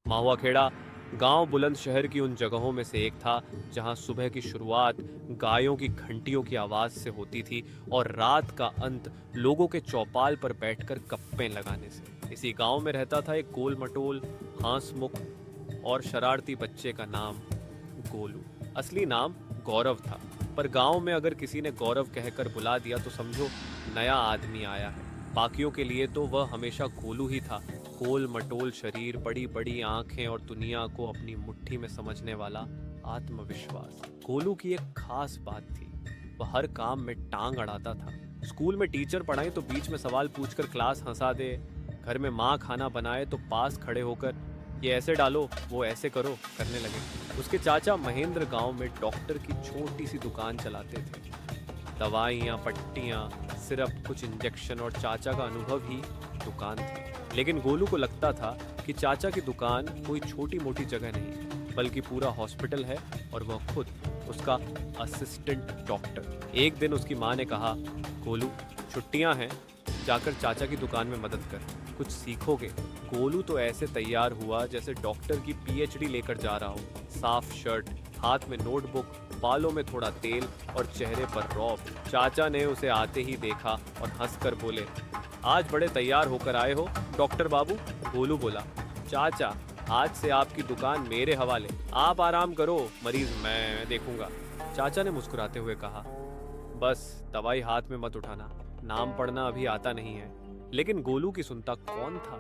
माहुआ खेड़ा गांव बुलंदशहर की उन जगहों में से एक था जहां सुबह की शुरुआत गायों की घंटियों की आवाज से होती थी और रात का अंत लोगों के चौपाल पर बैठकर गप्पे लगाने से। इसी गांव में रहता था एक गोल मटोल, हांसमुख और शरारती बच्चे का नाम गोलू। असली नाम गौरव था, पर गांव में अगर किसी ने गौरव कहकर बुला दिया तो समझो नया आदमी आया है। बाकियों के लिए तो वह हमेशा गोलू ही था। गोल मटोल शरीर, बड़ी बड़ी आंखें और दुनिया को अपनी मुट्ठी में समझने वाला आत्मविश्वास। गोलू की एक खास बात थी, वह हर काम में टांग अड़ाता था। स्कूल में टीचर पढ़ाए तो बीच में सवाल पूछकर क्लास हंसा दे, घर में माँ खाना बनाए तो पास खड़े होकर ये ऐसे डालो वो ऐसे करो करने लगे। उसके चाचा महेंद्र गांव में डॉक्टर की छोटी सी दुकान चलाते थे। दवाइयाँ, पट्टियाँ, सिरप, कुछ इंजेक्शन और चाचा का अनुभव ही दुकान थी। लेकिन गोलू को लगता था कि चाचा की दुकान कोई छोटी मोटी जगह नहीं, बल्कि पूरा हॉस्पिटल है और वह खुद उसका असिस्टेंट डॉक्टर। एक दिन उसकी माँ ने कहा, गोलू छुट्टियाँ हैं, जाकर चाचा की दुकान में मदद कर, कुछ सीखोगे। गोलू तो ऐसे तैयार हुआ जैसे डॉक्टर की पीएचडी लेकर जा रहा हो। साफ शर्ट, हाथ में नोटबुक, बालों में थोड़ा तेल और चेहरे पर रौब। चाचा ने उसे आते ही देखा और हंसकर बोले, आज बड़े तैयार होकर आए हो डॉक्टर बाबू। गोलू बोला, चाचा आज से आपकी दुकान मेरे हवाले, आप आराम करो, मरीज मैं देखूंगा। चाचा ने मुस्कुराते हुए कहा, बस दवाई हाथ में मत उठाना, नाम पढ़ना अभी आता नहीं है। लेकिन गोलू की सुनता कौन था।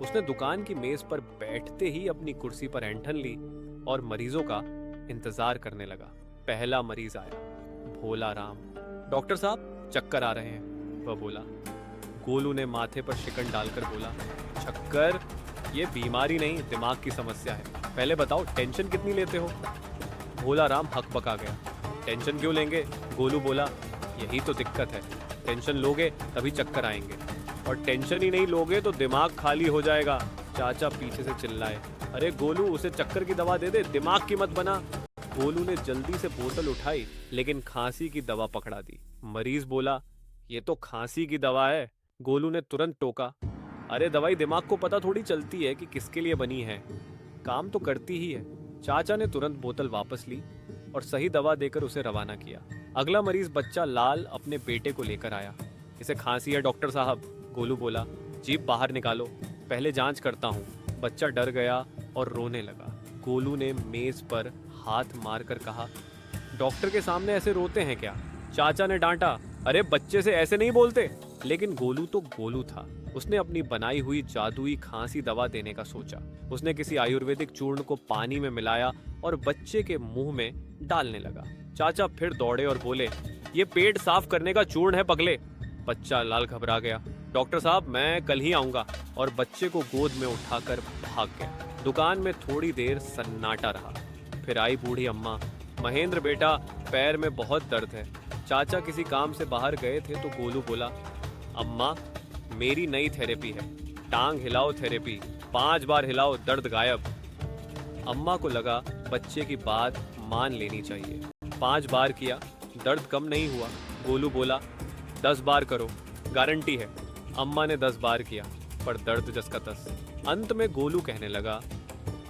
उसने दुकान की मेज पर बैठते ही अपनी कुर्सी पर ऐंठन ली और मरीजों का इंतजार करने लगा। पहला मरीज आया, भोला राम। डॉक्टर साहब चक्कर आ रहे हैं, वह बोला। गोलू ने माथे पर शिकन डालकर बोला, चक्कर? ये बीमारी नहीं, दिमाग की समस्या है। पहले बताओ टेंशन कितनी लेते हो? भोला राम हकबका गया। टेंशन क्यों लेंगे? गोलू बोला, यही तो दिक्कत है, टेंशन लोगे तभी चक्कर आएंगे, और टेंशन ही नहीं लोगे तो दिमाग खाली हो जाएगा। चाचा पीछे से चिल्लाए, अरे गोलू उसे चक्कर की दवा दे दे, दिमाग की मत बना। गोलू ने जल्दी से बोतल उठाई लेकिन खांसी की दवा पकड़ा दी। मरीज बोला, ये तो खांसी की दवा है। गोलू ने तुरंत टोका, अरे दवाई दिमाग को पता थोड़ी चलती है कि किसके लिए बनी है, काम तो करती ही है। चाचा ने तुरंत बोतल वापस ली और सही दवा देकर उसे रवाना किया। अगला मरीज बच्चा लाल अपने बेटे को लेकर आया। इसे खांसी है डॉक्टर साहब, गोलू बोला। जीभ बाहर निकालो, पहले जांच करता हूँ। बच्चा डर गया और रोने लगा। गोलू ने मेज पर हाथ मारकर कहा, डॉक्टर के सामने ऐसे रोते हैं क्या? चाचा ने डांटा, अरे बच्चे से ऐसे नहीं बोलते। लेकिन गोलू तो गोलू था, उसने अपनी बनाई हुई जादुई खांसी दवा देने का सोचा। उसने किसी आयुर्वेदिक चूर्ण को पानी में मिलाया और बच्चे के मुंह में डालने लगा। चाचा फिर दौड़े और बोले, ये पेट साफ करने का चूर्ण है पगले। बच्चा लाल घबरा गया, डॉक्टर साहब मैं कल ही आऊंगा, और बच्चे को गोद में उठाकर भाग गया। दुकान में थोड़ी देर सन्नाटा रहा। फिर आई बूढ़ी अम्मा, महेंद्र बेटा पैर में बहुत दर्द है। चाचा किसी काम से बाहर गए थे तो गोलू बोला, अम्मा मेरी नई थेरेपी है, टांग हिलाओ थेरेपी, 5 बार हिलाओ दर्द गायब। अम्मा को लगा बच्चे की बात मान लेनी चाहिए। 5 बार किया, दर्द कम नहीं हुआ। गोलू बोला, 10 बार करो, गारंटी है। अम्मा ने 10 बार किया, पर दर्द जस का तस। अंत में गोलू कहने लगा,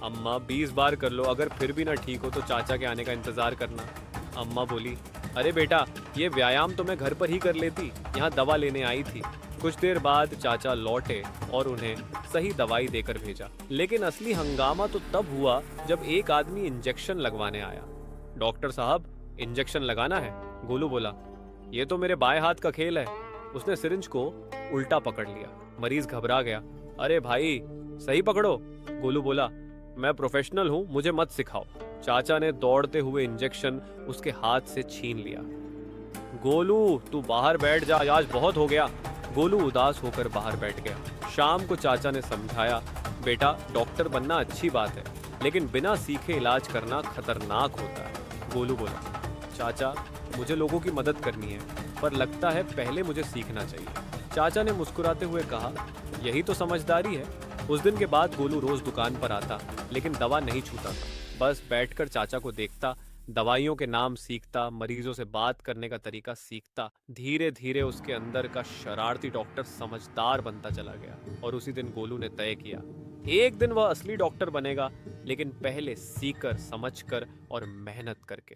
अम्मा 20 बार कर लो, अगर फिर भी ना ठीक हो तो चाचा के आने का इंतजार करना। अम्मा बोली, अरे बेटा ये व्यायाम तो मैं घर पर ही कर लेती, यहाँ दवा लेने आई थी। कुछ देर बाद चाचा लौटे और उन्हें सही दवाई देकर भेजा। लेकिन असली हंगामा तो तब हुआ जब एक आदमी इंजेक्शन लगवाने आया। डॉक्टर साहब इंजेक्शन लगाना है, गोलू बोला। ये तो मेरे बाएं हाथ का खेल है। उसने सिरिंज को उल्टा पकड़ लिया। मरीज घबरा गया, अरे भाई सही पकड़ो। गोलू बोला, मैं प्रोफेशनल हूँ, मुझे मत सिखाओ। चाचा ने दौड़ते हुए इंजेक्शन उसके हाथ से छीन लिया। गोलू तू बाहर बैठ जा, आज बहुत हो गया। गोलू उदास होकर बाहर बैठ गया। शाम को चाचा ने समझाया, बेटा डॉक्टर बनना अच्छी बात है, लेकिन बिना सीखे इलाज करना खतरनाक होता है। गोलू बोला, चाचा मुझे लोगों की मदद करनी है, पर लगता है पहले मुझे सीखना चाहिए। चाचा ने मुस्कुराते हुए कहा, यही तो समझदारी है। उस दिन के बाद गोलू रोज दुकान पर आता, लेकिन दवा नहीं छूता था। बस बैठकर चाचा को देखता, दवाइयों के नाम सीखता, मरीजों से बात करने का तरीका सीखता। धीरे धीरे उसके अंदर का शरारती डॉक्टर समझदार बनता चला गया। और उसी दिन गोलू ने तय किया, एक दिन वह असली डॉक्टर बनेगा, लेकिन पहले सीखकर, समझकर और मेहनत करके।